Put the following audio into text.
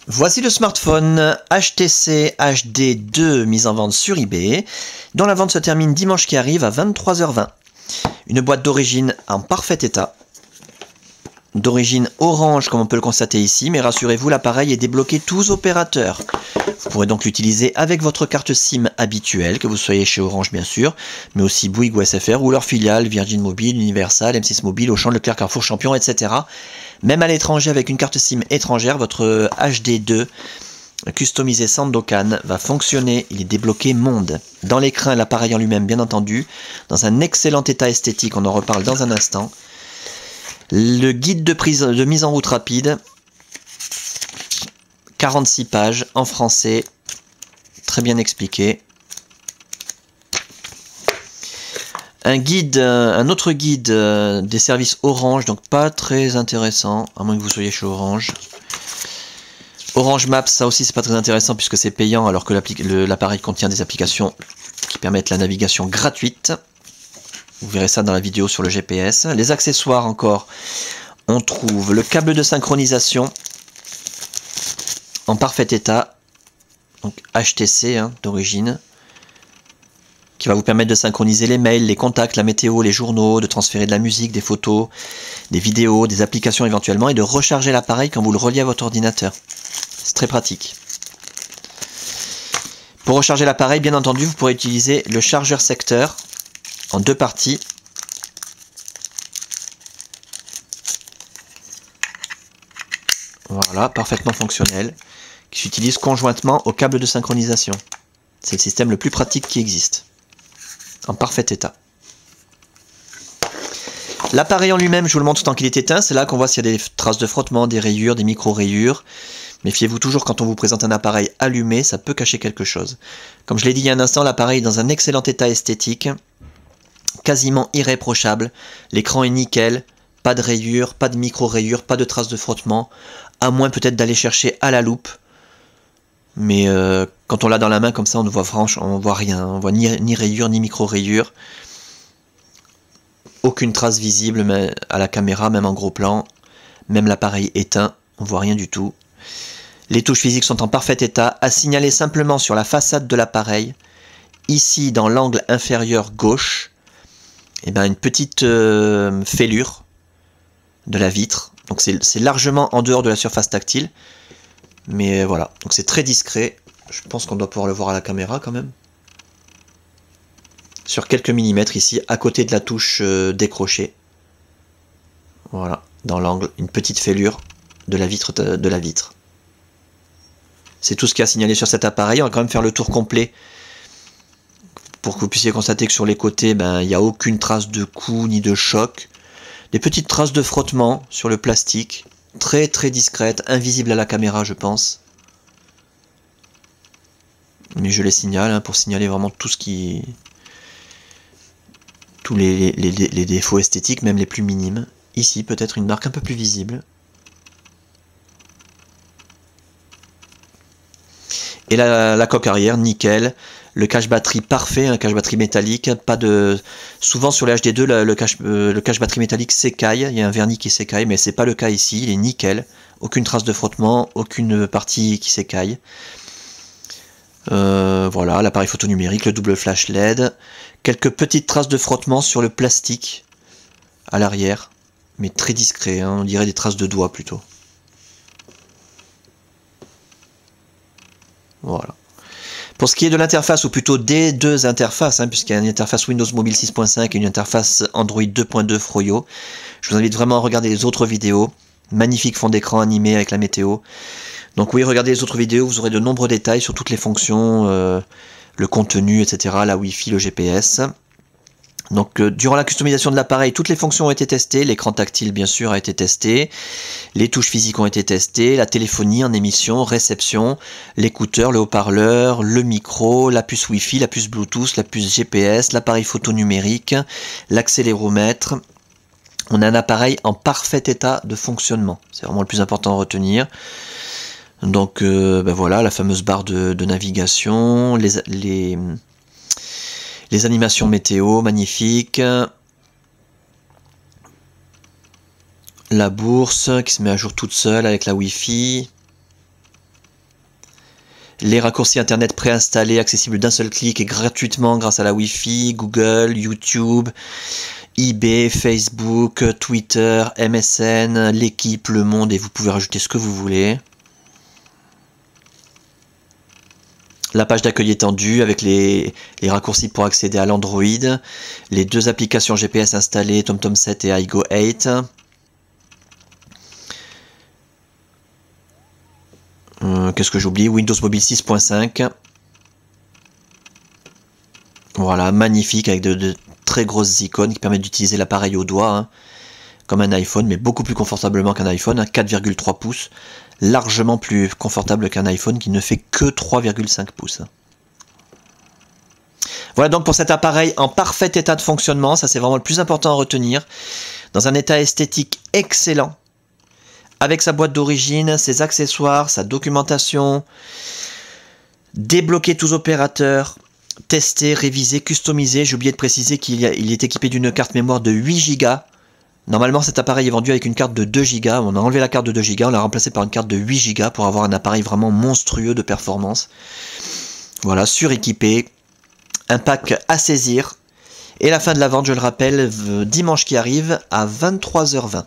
Voici le smartphone HTC HD2 mis en vente sur eBay, dont la vente se termine dimanche qui arrive à 23h20. Une boîte d'origine en parfait état, d'origine orange comme on peut le constater ici, mais rassurez-vous, l'appareil est débloqué tous opérateurs. Vous pourrez donc l'utiliser avec votre carte SIM habituelle, que vous soyez chez Orange bien sûr, mais aussi Bouygues ou SFR, ou leur filiale Virgin Mobile, Universal, M6 Mobile, Auchan, Leclerc, Carrefour, Champion, etc. Même à l'étranger avec une carte SIM étrangère, votre HD2 customisé Sandokan va fonctionner, il est débloqué monde. Dans l'écran, l'appareil en lui-même bien entendu, dans un excellent état esthétique, on en reparle dans un instant. Le guide de mise en route rapide, 46 pages en français, très bien expliqué. Un autre guide des services Orange, donc pas très intéressant, à moins que vous soyez chez Orange. Orange Maps, ça aussi c'est pas très intéressant puisque c'est payant alors que l'appareil contient des applications qui permettent la navigation gratuite. Vous verrez ça dans la vidéo sur le GPS. Les accessoires encore, on trouve le câble de synchronisation en parfait état, donc HTC d'origine, qui va vous permettre de synchroniser les mails, les contacts, la météo, les journaux, de transférer de la musique, des photos, des vidéos, des applications éventuellement, et de recharger l'appareil quand vous le reliez à votre ordinateur. C'est très pratique. Pour recharger l'appareil, bien entendu, vous pourrez utiliser le chargeur secteur en deux parties. Voilà, parfaitement fonctionnel, qui s'utilise conjointement au câble de synchronisation. C'est le système le plus pratique qui existe, en parfait état. L'appareil en lui-même, je vous le montre tant qu'il est éteint, c'est là qu'on voit s'il y a des traces de frottement, des rayures, des micro-rayures. Méfiez-vous toujours quand on vous présente un appareil allumé, ça peut cacher quelque chose. Comme je l'ai dit il y a un instant, l'appareil est dans un excellent état esthétique, quasiment irréprochable. L'écran est nickel, pas de rayures, pas de micro-rayures, pas de traces de frottement, à moins peut-être d'aller chercher à la loupe. Mais quand on l'a dans la main comme ça, on ne voit franchement, on voit rien, on voit ni rayures ni micro-rayures. Aucune trace visible mais à la caméra, même en gros plan, même l'appareil éteint, on voit rien du tout. Les touches physiques sont en parfait état, à signaler simplement sur la façade de l'appareil, ici dans l'angle inférieur gauche, et une petite fêlure de la vitre. Donc c'est largement en dehors de la surface tactile, mais voilà, donc c'est très discret. Je pense qu'on doit pouvoir le voir à la caméra quand même. Sur quelques millimètres ici, à côté de la touche décrochée. Voilà, dans l'angle, une petite fêlure de la vitre. C'est tout ce qu'il y a signalé sur cet appareil. On va quand même faire le tour complet pour que vous puissiez constater que sur les côtés, il n'y a aucune trace de coup ni de choc. Des petites traces de frottement sur le plastique, très très discrètes, invisibles à la caméra je pense. Mais je les signale pour signaler vraiment tout ce qui... tous les défauts esthétiques, même les plus minimes. Ici peut-être une marque un peu plus visible. Et la coque arrière, nickel. Le cache batterie parfait, un cache batterie métallique. Pas de... Souvent sur les HD2, le cache batterie métallique s'écaille. Il y a un vernis qui s'écaille, mais c'est pas le cas ici. Il est nickel. Aucune trace de frottement, aucune partie qui s'écaille. Voilà, l'appareil photo numérique, le double flash LED. Quelques petites traces de frottement sur le plastique à l'arrière. Mais très discret, on dirait des traces de doigts plutôt. Voilà. Pour ce qui est de l'interface, ou plutôt des deux interfaces, puisqu'il y a une interface Windows Mobile 6.5 et une interface Android 2.2 Froyo, je vous invite vraiment à regarder les autres vidéos. Magnifique fond d'écran animé avec la météo. Donc oui, regardez les autres vidéos, vous aurez de nombreux détails sur toutes les fonctions, le contenu, etc., la Wi-Fi, le GPS. Donc durant la customisation de l'appareil, toutes les fonctions ont été testées, l'écran tactile bien sûr a été testé, les touches physiques ont été testées, la téléphonie en émission, réception, l'écouteur, le haut-parleur, le micro, la puce Wi-Fi, la puce Bluetooth, la puce GPS, l'appareil photo numérique, l'accéléromètre. On a un appareil en parfait état de fonctionnement, c'est vraiment le plus important à retenir. Donc voilà, la fameuse barre de navigation, les animations météo, magnifiques. La bourse qui se met à jour toute seule avec la Wi-Fi. Les raccourcis internet préinstallés, accessibles d'un seul clic et gratuitement grâce à la Wi-Fi, Google, YouTube, eBay, Facebook, Twitter, MSN, l'équipe, le monde, et vous pouvez rajouter ce que vous voulez. La page d'accueil étendue avec les raccourcis pour accéder à l'Android, les 2 applications GPS installées, TomTom 7 et iGo 8. Qu'est-ce que j'oublie? Windows Mobile 6.5. Voilà, magnifique, avec de très grosses icônes qui permettent d'utiliser l'appareil au doigt, hein, comme un iPhone, mais beaucoup plus confortablement qu'un iPhone, hein, 4,3 pouces, largement plus confortable qu'un iPhone qui ne fait que 3,5 pouces. Voilà donc pour cet appareil en parfait état de fonctionnement, ça c'est vraiment le plus important à retenir, dans un état esthétique excellent, avec sa boîte d'origine, ses accessoires, sa documentation, débloquer tous opérateurs, tester, réviser, customiser. J'ai oublié de préciser qu'il est équipé d'une carte mémoire de 8 Go. Normalement cet appareil est vendu avec une carte de 2 Go, on a enlevé la carte de 2 Go, on l'a remplacé par une carte de 8 Go pour avoir un appareil vraiment monstrueux de performance. Voilà, suréquipé, un pack à saisir, et la fin de la vente, je le rappelle, dimanche qui arrive à 23h20.